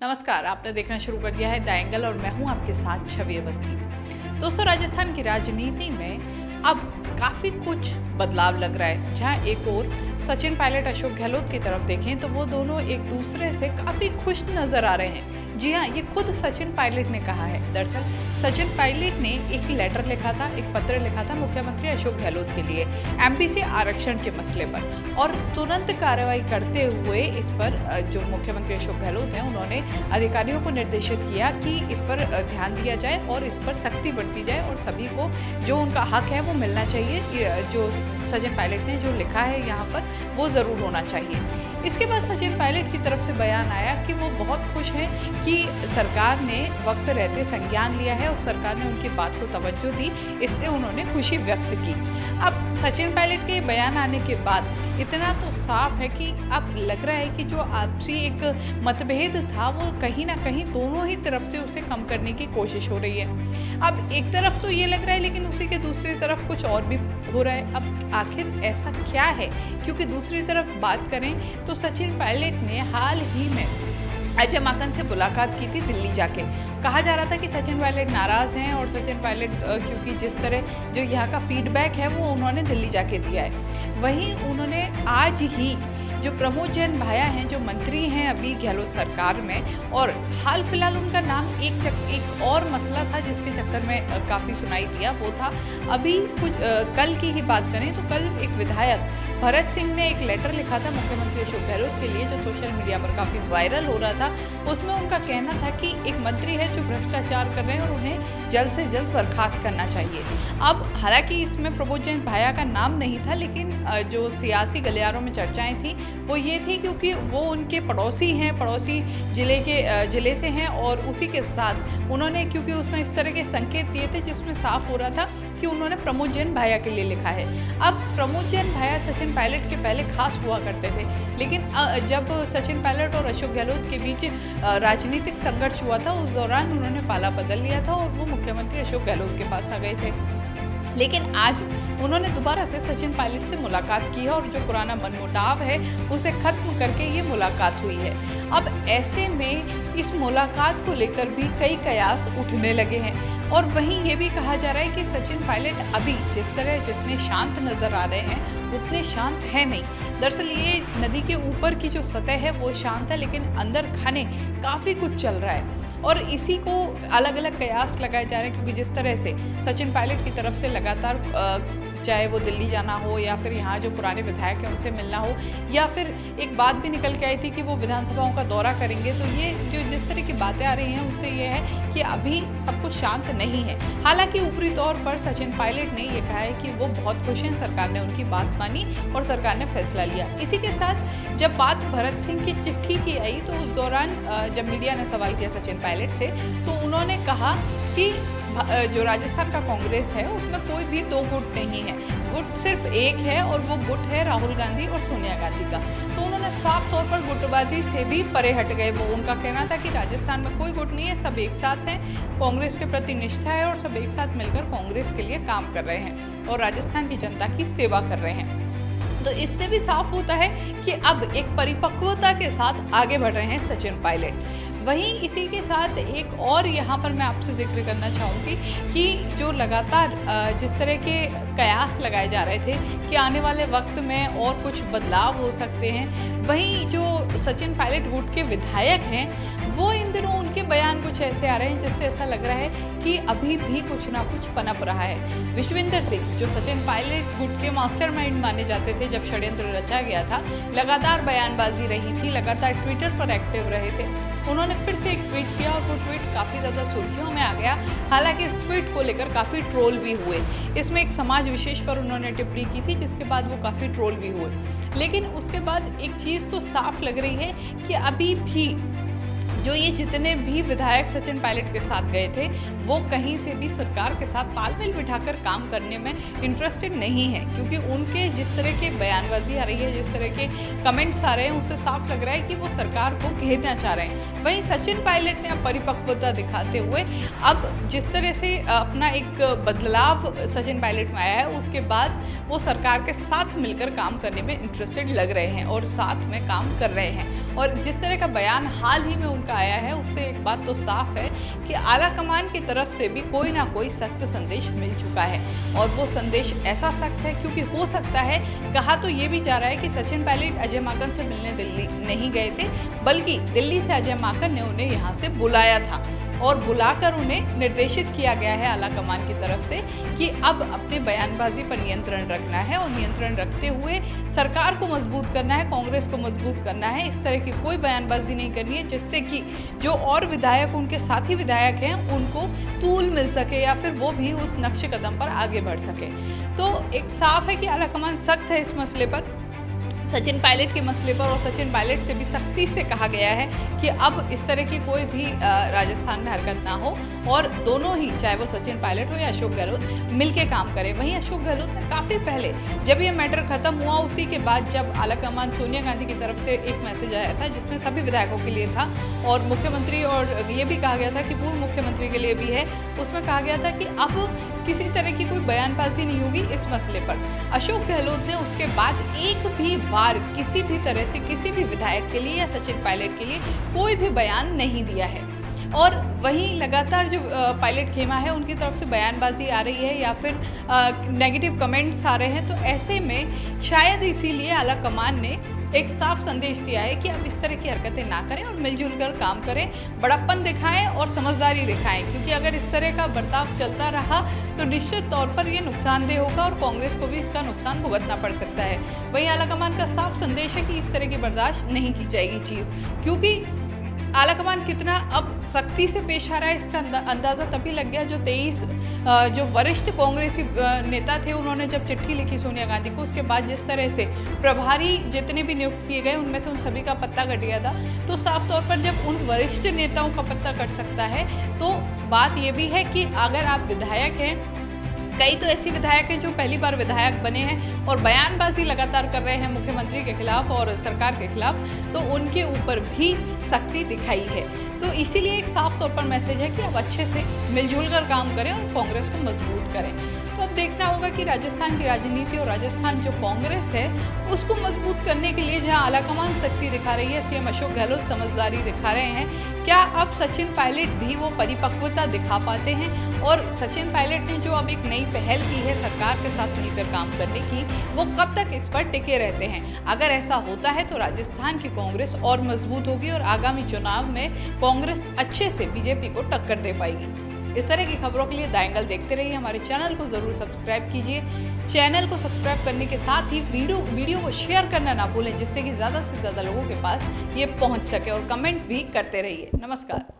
नमस्कार, आपने देखना शुरू कर दिया है द एंगल और मैं हूं आपके साथ छवि अवस्थी। दोस्तों, राजस्थान की राजनीति में अब काफ़ी कुछ बदलाव लग रहा है। जहां एक और सचिन पायलट अशोक गहलोत की तरफ देखें तो वो दोनों एक दूसरे से काफ़ी खुश नजर आ रहे हैं। जी हाँ, ये खुद सचिन पायलट ने कहा है। दरअसल सचिन पायलट ने एक लेटर लिखा था, एक पत्र लिखा था मुख्यमंत्री अशोक गहलोत के लिए एमपीसी आरक्षण के मसले पर, और तुरंत कार्रवाई करते हुए इस पर जो मुख्यमंत्री अशोक गहलोत हैं उन्होंने अधिकारियों को निर्देशित किया कि इस पर ध्यान दिया जाए और इस पर सख्ती बरती जाए और सभी को जो उनका हक है वो मिलना चाहिए। जो सचिन पायलट ने जो लिखा है यहाँ पर वो ज़रूर होना चाहिए। इसके बाद सचिन पायलट की तरफ से बयान आया कि वो बहुत खुश हैं कि सरकार ने वक्त रहते संज्ञान लिया है और सरकार ने उनकी बात को तवज्जो दी, इससे उन्होंने खुशी व्यक्त की। अब सचिन पायलट के बयान आने के बाद इतना तो साफ है कि अब लग रहा है कि जो आपसी एक मतभेद था वो कहीं ना कहीं दोनों ही तरफ से उसे कम करने की कोशिश हो रही है। अब एक तरफ तो ये लग रहा है, लेकिन उसी के दूसरी तरफ कुछ और भी हो रहा है। अब आखिर ऐसा क्या है, क्योंकि दूसरी तरफ बात करें तो सचिन पायलट ने हाल ही में अजय माकन से मुलाकात की थी दिल्ली जाके। कहा जा रहा था कि सचिन पायलट नाराज़ हैं और सचिन पायलट क्योंकि जिस तरह जो यहाँ का फीडबैक है वो उन्होंने दिल्ली जाके दिया है। वहीं उन्होंने आज ही जो प्रमोद जैन भाया हैं, जो मंत्री हैं अभी गहलोत सरकार में, और हाल फिलहाल उनका नाम एक और मसला था जिसके चक्कर में काफ़ी सुनाई दिया, वो था अभी कुछ कल की ही बात करें तो कल एक विधायक भरत सिंह ने एक लेटर लिखा था मुख्यमंत्री अशोक गहलोत के लिए, जो सोशल मीडिया पर काफ़ी वायरल हो रहा था। उसमें उनका कहना था कि एक मंत्री है जो भ्रष्टाचार कर रहे हैं और उन्हें जल्द से जल्द बर्खास्त करना चाहिए। अब हालांकि इसमें प्रमोद जैन भाया का नाम नहीं था, लेकिन जो सियासी गलियारों में चर्चाएं थी वो ये थी क्योंकि वो उनके पड़ोसी हैं, पड़ोसी जिले से हैं, और उसी के साथ उन्होंने, क्योंकि उसमें इस तरह के संकेत दिए थे जिसमें साफ हो रहा था कि उन्होंने प्रमोद जैन भाया के लिए लिखा है। अब प्रमोद जैन भाया सचिन पायलट के पहले खास हुआ करते थे, लेकिन जब सचिन पायलट और अशोक गहलोत के बीच राजनीतिक संघर्ष हुआ था उस दौरान उन्होंने पाला बदल लिया था और वो मुख्यमंत्री अशोक गहलोत के पास आ गए थे। लेकिन आज उन्होंने दोबारा से सचिन पायलट से मुलाकात की है और जो पुराना मनमुटाव है उसे खत्म करके ये मुलाकात हुई है। अब ऐसे में इस मुलाकात को लेकर भी कई कयास उठने लगे हैं, और वहीं ये भी कहा जा रहा है कि सचिन पायलट अभी जिस तरह जितने शांत नजर आ रहे हैं उतने शांत है नहीं। दरअसल ये नदी के ऊपर की जो सतह है वो शांत है, लेकिन अंदर खाने काफ़ी कुछ चल रहा है, और इसी को अलग अलग कयास लगाए जा रहे हैं। क्योंकि जिस तरह से सचिन पायलट की तरफ से लगातार चाहे वो दिल्ली जाना हो या फिर यहाँ जो पुराने विधायक हैं उनसे मिलना हो, या फिर एक बात भी निकल के आई थी कि वो विधानसभाओं का दौरा करेंगे, तो ये जो जिस तरह की बातें आ रही हैं उससे ये है कि अभी सब कुछ शांत नहीं है। हालांकि ऊपरी तौर पर सचिन पायलट ने ये कहा है कि वो बहुत खुश हैं, सरकार ने उनकी बात मानी और सरकार ने फैसला लिया। इसी के साथ जब बात भरत सिंह की चिट्ठी की आई तो उस दौरान जब मीडिया ने सवाल किया सचिन पायलट से, तो उन्होंने कहा कि जो राजस्थान का कांग्रेस है उसमें कोई भी दो गुट नहीं है, गुट सिर्फ एक है और वो गुट है राहुल गांधी और सोनिया गांधी का। तो उन्होंने साफ तौर पर गुटबाजी से भी परे हट गए। वो उनका कहना था कि राजस्थान में कोई गुट नहीं है, सब एक साथ हैं, कांग्रेस के प्रति निष्ठा है और सब एक साथ मिलकर कांग्रेस के लिए काम कर रहे हैं और राजस्थान की जनता की सेवा कर रहे हैं। तो इससे भी साफ होता है कि अब एक परिपक्वता के साथ आगे बढ़ रहे हैं सचिन पायलट। वहीं इसी के साथ एक और यहाँ पर मैं आपसे जिक्र करना चाहूँगी कि जो लगातार जिस तरह के कयास लगाए जा रहे थे कि आने वाले वक्त में और कुछ बदलाव हो सकते हैं, वहीं जो सचिन पायलट गुट के विधायक हैं वो इन दिनों उनके बयान कुछ ऐसे आ रहे हैं जिससे ऐसा लग रहा है कि अभी भी कुछ ना कुछ पनप रहा है। विश्वेंद्र सिंह जो सचिन पायलट गुट के मास्टरमाइंड माने जाते थे जब षड्यंत्र रचा गया था, लगातार बयानबाजी रही थी, लगातार ट्विटर पर एक्टिव रहे थे। उन्होंने फिर से एक ट्वीट किया और वो ट्वीट काफ़ी ज़्यादा सुर्खियों में आ गया। हालांकि इस ट्वीट को लेकर काफ़ी ट्रोल भी हुए। इसमें एक समाज विशेष पर उन्होंने टिप्पणी की थी जिसके बाद वो काफ़ी ट्रोल भी हुए। लेकिन उसके बाद एक चीज़ तो साफ लग रही है कि अभी भी जो ये जितने भी विधायक सचिन पायलट के साथ गए थे वो कहीं से भी सरकार के साथ तालमेल बिठाकर काम करने में इंटरेस्टेड नहीं है, क्योंकि उनके जिस तरह की बयानबाजी आ रही है, जिस तरह के कमेंट्स आ रहे हैं, उससे साफ लग रहा है कि वो सरकार को घेरना चाह रहे हैं। वहीं सचिन पायलट ने अब परिपक्वता दिखाते हुए अब जिस तरह से अपना एक बदलाव सचिन पायलट में आया है उसके बाद वो सरकार के साथ मिलकर काम करने में इंटरेस्टेड लग रहे हैं और साथ में काम कर रहे हैं। और जिस तरह का बयान हाल ही में उनका आया है उससे एक बात तो साफ है कि आला कमान की तरफ से भी कोई ना कोई सख्त संदेश मिल चुका है। और वो संदेश ऐसा सख्त है क्योंकि हो सकता है, कहा तो ये भी जा रहा है कि सचिन पायलट अजय माकन से मिलने दिल्ली नहीं गए थे, बल्कि दिल्ली से अजय माकन ने उन्हें यहाँ से बुलाया था और बुलाकर उन्हें निर्देशित किया गया है आला कमान की तरफ से कि अब अपने बयानबाजी पर नियंत्रण रखना है और नियंत्रण रखते हुए सरकार को मजबूत करना है, कांग्रेस को मजबूत करना है। इस तरह की कोई बयानबाजी नहीं करनी है जिससे कि जो और विधायक, उनके साथी विधायक हैं, उनको तूल मिल सके या फिर वो भी उस नक्श कदम पर आगे बढ़ सके। तो एक साफ है कि आला कमान सख्त है इस मसले पर, सचिन पायलट के मसले पर, और सचिन पायलट से भी सख्ती से कहा गया है कि अब इस तरह की कोई भी राजस्थान में हरकत ना हो और दोनों ही, चाहे वो सचिन पायलट हो या अशोक गहलोत, मिलके काम करें। वहीं अशोक गहलोत ने काफ़ी पहले, जब ये मैटर खत्म हुआ उसी के बाद, जब आला कमान सोनिया गांधी की तरफ से एक मैसेज आया था जिसमें सभी विधायकों के लिए था और मुख्यमंत्री, और ये भी कहा गया था कि पूर्व मुख्यमंत्री के लिए भी है, उसमें कहा गया था कि अब किसी तरह की कोई बयानबाजी नहीं होगी इस मसले पर। अशोक गहलोत ने उसके बाद एक भी बार किसी भी तरह से किसी भी विधायक के लिए या सचिन पायलट के लिए कोई भी बयान नहीं दिया है। और वहीं लगातार जो पायलट खेमा है उनकी तरफ से बयानबाजी आ रही है या फिर नेगेटिव कमेंट्स आ रहे हैं, तो ऐसे में शायद इसीलिए आला कमान ने एक साफ संदेश दिया है कि अब इस तरह की हरकतें ना करें और मिलजुल कर काम करें, बड़प्पन दिखाएं और समझदारी दिखाएं, क्योंकि अगर इस तरह का बर्ताव चलता रहा तो निश्चित तौर पर ये नुकसानदेह होगा और कांग्रेस को भी इसका नुकसान भुगतना पड़ सकता है। वहीं आला कमान का साफ संदेश है कि इस तरह की बर्दाश्त नहीं की जाएगी चीज़, क्योंकि आला कमान कितना अब सख्ती से पेश आ रहा है इसका अंदाज़ा तभी लग गया जो 23 जो वरिष्ठ कांग्रेसी नेता थे, उन्होंने जब चिट्ठी लिखी सोनिया गांधी को, उसके बाद जिस तरह से प्रभारी जितने भी नियुक्त किए गए उनमें से उन सभी का पत्ता कट गया था। तो साफ तौर पर जब उन वरिष्ठ नेताओं का पत्ता कट सकता है तो बात ये भी है कि अगर आप विधायक हैं, कई तो ऐसी विधायक हैं जो पहली बार विधायक बने हैं और बयानबाजी लगातार कर रहे हैं मुख्यमंत्री के खिलाफ और सरकार के खिलाफ, तो उनके ऊपर भी सख्ती दिखाई है। तो इसीलिए एक साफ तौर पर मैसेज है कि अब अच्छे से मिलजुल कर काम करें और कांग्रेस को मजबूत करें। तो अब देखना होगा कि राजस्थान की राजनीति और राजस्थान जो कांग्रेस है उसको मजबूत करने के लिए जहां आला कमान सख्ती दिखा रही है, सीएम अशोक गहलोत समझदारी दिखा रहे हैं, क्या अब सचिन पायलट भी वो परिपक्वता दिखा पाते हैं? और सचिन पायलट ने जो अब एक नई पहल की है सरकार के साथ मिलकर काम करने की, वो कब तक इस पर टिके रहते हैं? अगर ऐसा होता है तो राजस्थान की कांग्रेस और मजबूत होगी और आगामी चुनाव में कांग्रेस अच्छे से बीजेपी को टक्कर दे पाएगी। इस तरह की खबरों के लिए द एंगल देखते रहिए, हमारे चैनल को जरूर सब्सक्राइब कीजिए। चैनल को सब्सक्राइब करने के साथ ही वीडियो को शेयर करना ना भूलें, जिससे कि ज़्यादा से ज़्यादा लोगों के पास ये पहुंच सके, और कमेंट भी करते रहिए। नमस्कार।